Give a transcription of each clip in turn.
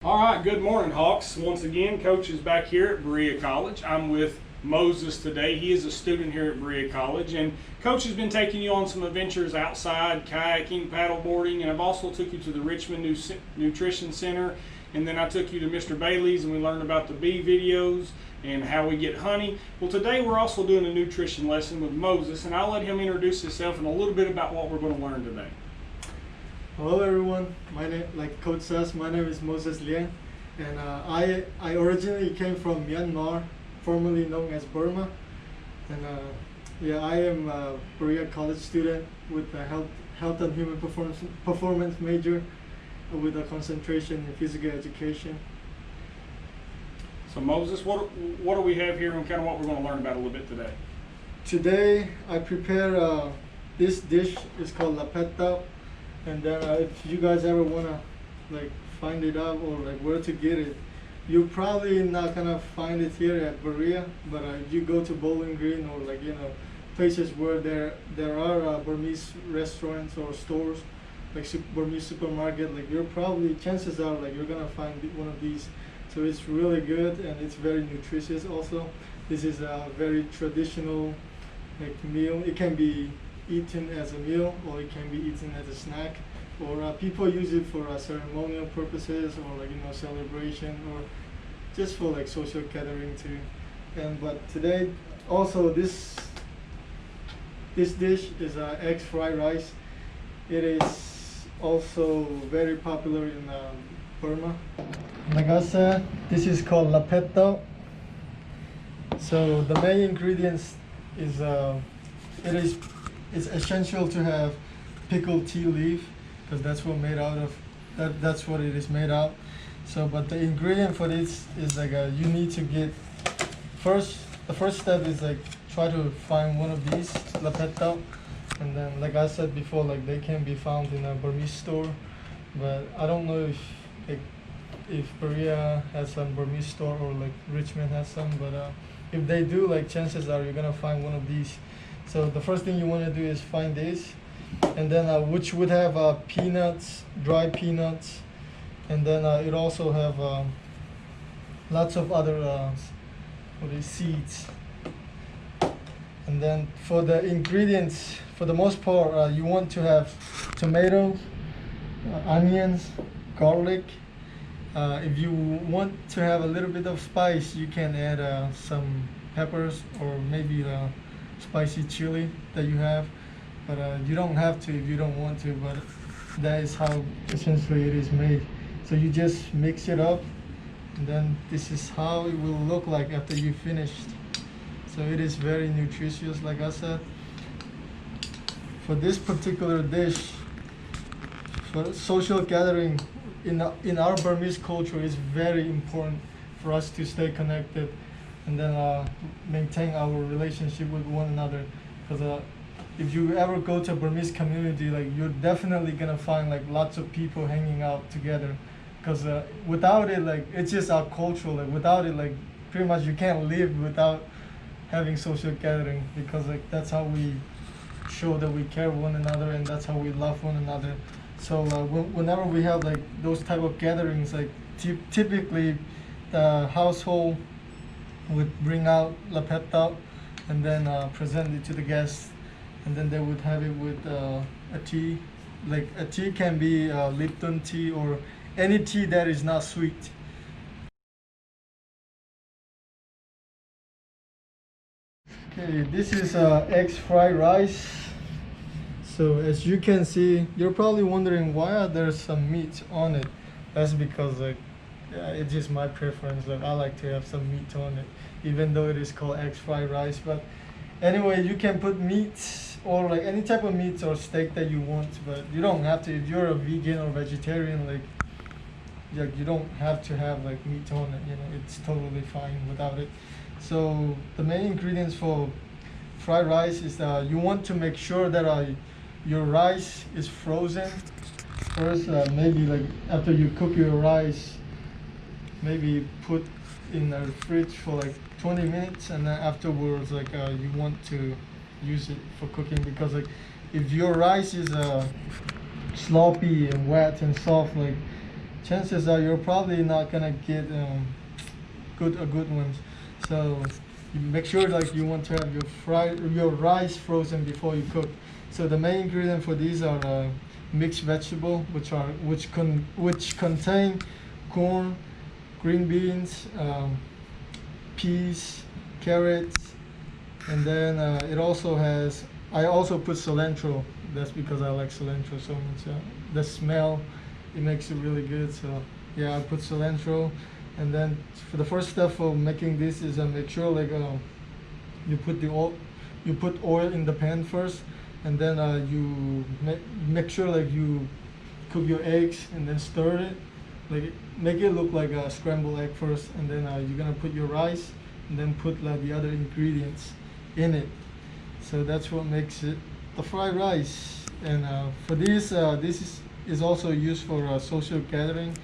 All right, good morning, Hawks. Once again, Coach is back here at Berea College. I'm with Moses today. He is a student here at Berea College, and Coach has been taking you on some adventures outside, kayaking, paddleboarding, and I've also took you to the Richmond Nutrition Center, and then I took you to Mr. Bailey's, and we learned about the bee videos and how we get honey. Well, today we're also doing a nutrition lesson with Moses, and I'll let him introduce himself and a little bit about what we're going to learn today. Hello everyone, my name, like Coach says, my name is Moses Lian, and I originally came from Myanmar, formerly known as Burma, and I am a Berea College student with a health and human performance major with a concentration in physical education. So Moses, what do we have here and kind of what we're going to learn about a little bit today? Today I prepare this dish. It's called lapetta. And then if you guys ever wanna find it out or where to get it, you're probably not gonna find it here at Berea. But if you go to Bowling Green or places where there are Burmese restaurants or stores, Burmese supermarket, you're probably chances are you're gonna find one of these. So it's really good and it's very nutritious also. This is a very traditional meal. It can be eaten as a meal or it can be eaten as a snack, or people use it for ceremonial purposes or celebration or just for social gathering too. But today also this dish is egg fried rice. It is also very popular in Burma. Like I said, this is called lapetta. So the main ingredients is it's essential to have pickled tea leaf because that's what that's what it is made out. So, but the ingredient for this is you need to get the first step is try to find one of these lapetta, and then like I said before, they can be found in a Burmese store, but I don't know if Berea has some Burmese store or Richmond has some, but if they do, chances are you're gonna find one of these. So the first thing you want to do is find this, and then which would have peanuts, dry peanuts, and then it also have lots of other seeds. And then for the ingredients, for the most part, you want to have tomatoes, onions, garlic. If you want to have a little bit of spice, you can add some peppers or maybe spicy chili that you have, but you don't have to if you don't want to, but that is how essentially it is made. So you just mix it up, and then this is how it will look like after you finished. So it is very nutritious, like I said. For this particular dish, for social gathering in our Burmese culture, it's very important for us to stay connected and then maintain our relationship with one another, because if you ever go to a Burmese community, you're definitely gonna find lots of people hanging out together, because without it, it's just our culture. Without it, pretty much you can't live without having social gathering, because that's how we show that we care one another and that's how we love one another. So whenever we have those type of gatherings, typically the household would bring out lapetta and then present it to the guests, and then they would have it with a tea. A tea can be Lipton tea or any tea that is not sweet. Okay, this is egg fried rice. So as you can see, you're probably wondering why are there some meat on it. That's because it's just my preference. I like to have some meat on it, even though it is called egg fried rice. But anyway, you can put meat or any type of meat or steak that you want, but you don't have to. If you're a vegan or vegetarian, you don't have to have meat on it. It's totally fine without it. So the main ingredients for fried rice is you want to make sure that your rice is frozen first. Maybe after you cook your rice, maybe put in the fridge for 20 minutes, and then afterwards you want to use it for cooking, because if your rice is sloppy and wet and soft, chances are you're probably not gonna get good ones. So you make sure like you want to have your rice frozen before you cook. So the main ingredient for these are mixed vegetable, which contain corn, green beans, peas, carrots, and then it also has. I also put cilantro. That's because I like cilantro so much. The smell, it makes it really good. So yeah, I put cilantro, and then for the first step for making this is make sure like you put oil in the pan first, and then you make sure like you cook your eggs and then stir it, like make it look like a scrambled egg first, and then you're gonna put your rice and then put like the other ingredients in it. So that's what makes it the fried rice. And for this is also used for social gathering,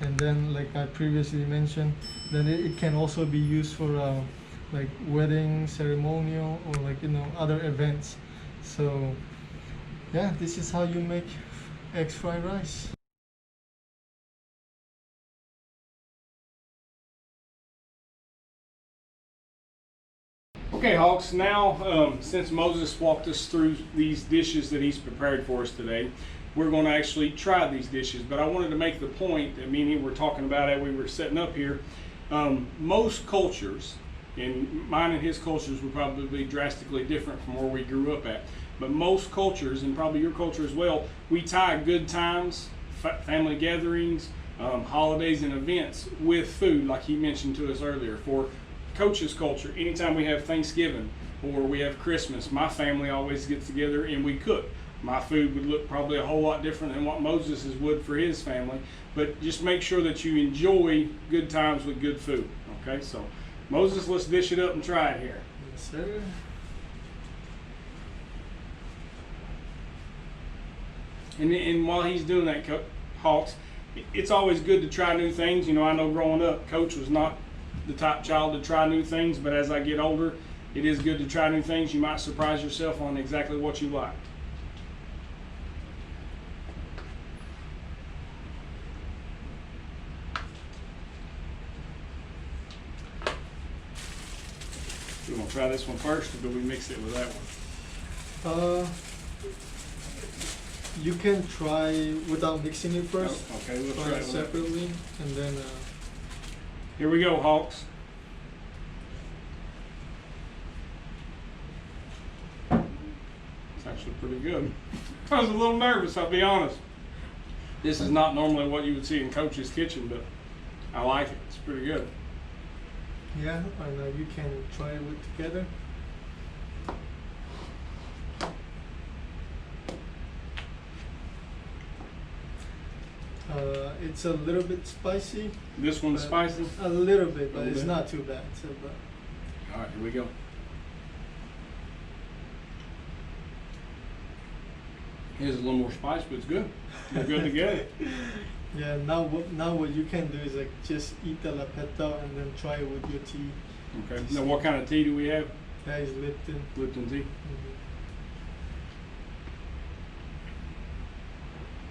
and then like I previously mentioned, then it can also be used for like wedding ceremonial or like other events. So yeah, this is how you make eggs fried rice. Okay, Hawks, now since Moses walked us through these dishes that he's prepared for us today, we're going to actually try these dishes. But I wanted to make the point that me and him were talking about as we were setting up here. Most cultures, and mine and his cultures were probably drastically different from where we grew up at, but most cultures, and probably your culture as well, we tie good times, family gatherings, holidays and events with food, like he mentioned to us earlier. For Coach's culture, anytime we have Thanksgiving or we have Christmas, my family always gets together and we cook. My food would look probably a whole lot different than what Moses's would for his family, but just make sure that you enjoy good times with good food. Okay, so Moses, let's dish it up and try it here. Yes, sir. And while he's doing that, Hawks, it's always good to try new things. You know, I know growing up, Coach was not the type child to try new things, but as I get older, it is good to try new things. You might surprise yourself on exactly what you like. You want to try this one first, or do we mix it with that one? You can try without mixing it first. Oh, okay, we'll try try it separately, and then. Here we go, Hawks. It's actually pretty good. I was a little nervous, I'll be honest. This is not normally what you would see in Coach's kitchen, but I like it. It's pretty good. Yeah, and you can try it together. It's a little bit spicy. This one's spicy? A little bit, but it's not too bad. So, all right, here we go. Here's a little more spice, but it's good. We're good to go. Yeah, now what you can do is like just eat the lapetta and then try it with your tea. Okay. Now what kind of tea do we have? That is Lipton. Lipton tea. Mm-hmm.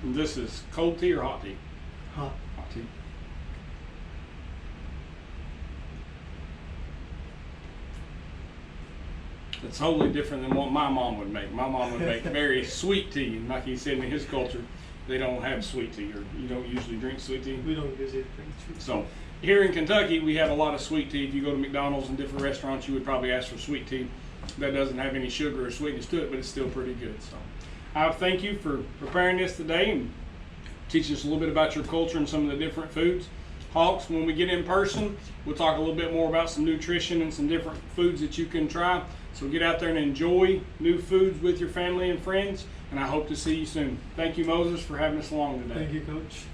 And this is cold tea or hot tea? Hot. Hot tea. It's totally different than what my mom would make. My mom would make very sweet tea, and like he said, in his culture, they don't have sweet tea, or you don't usually drink sweet tea. We don't usually drink sweet tea. So here in Kentucky, we have a lot of sweet tea. If you go to McDonald's and different restaurants, you would probably ask for sweet tea. That doesn't have any sugar or sweetness to it, but it's still pretty good. So I thank you for preparing this today and teaching us a little bit about your culture and some of the different foods. Hawks, when we get in person, we'll talk a little bit more about some nutrition and some different foods that you can try. So get out there and enjoy new foods with your family and friends, and I hope to see you soon. Thank you, Moses, for having us along today. Thank you, Coach.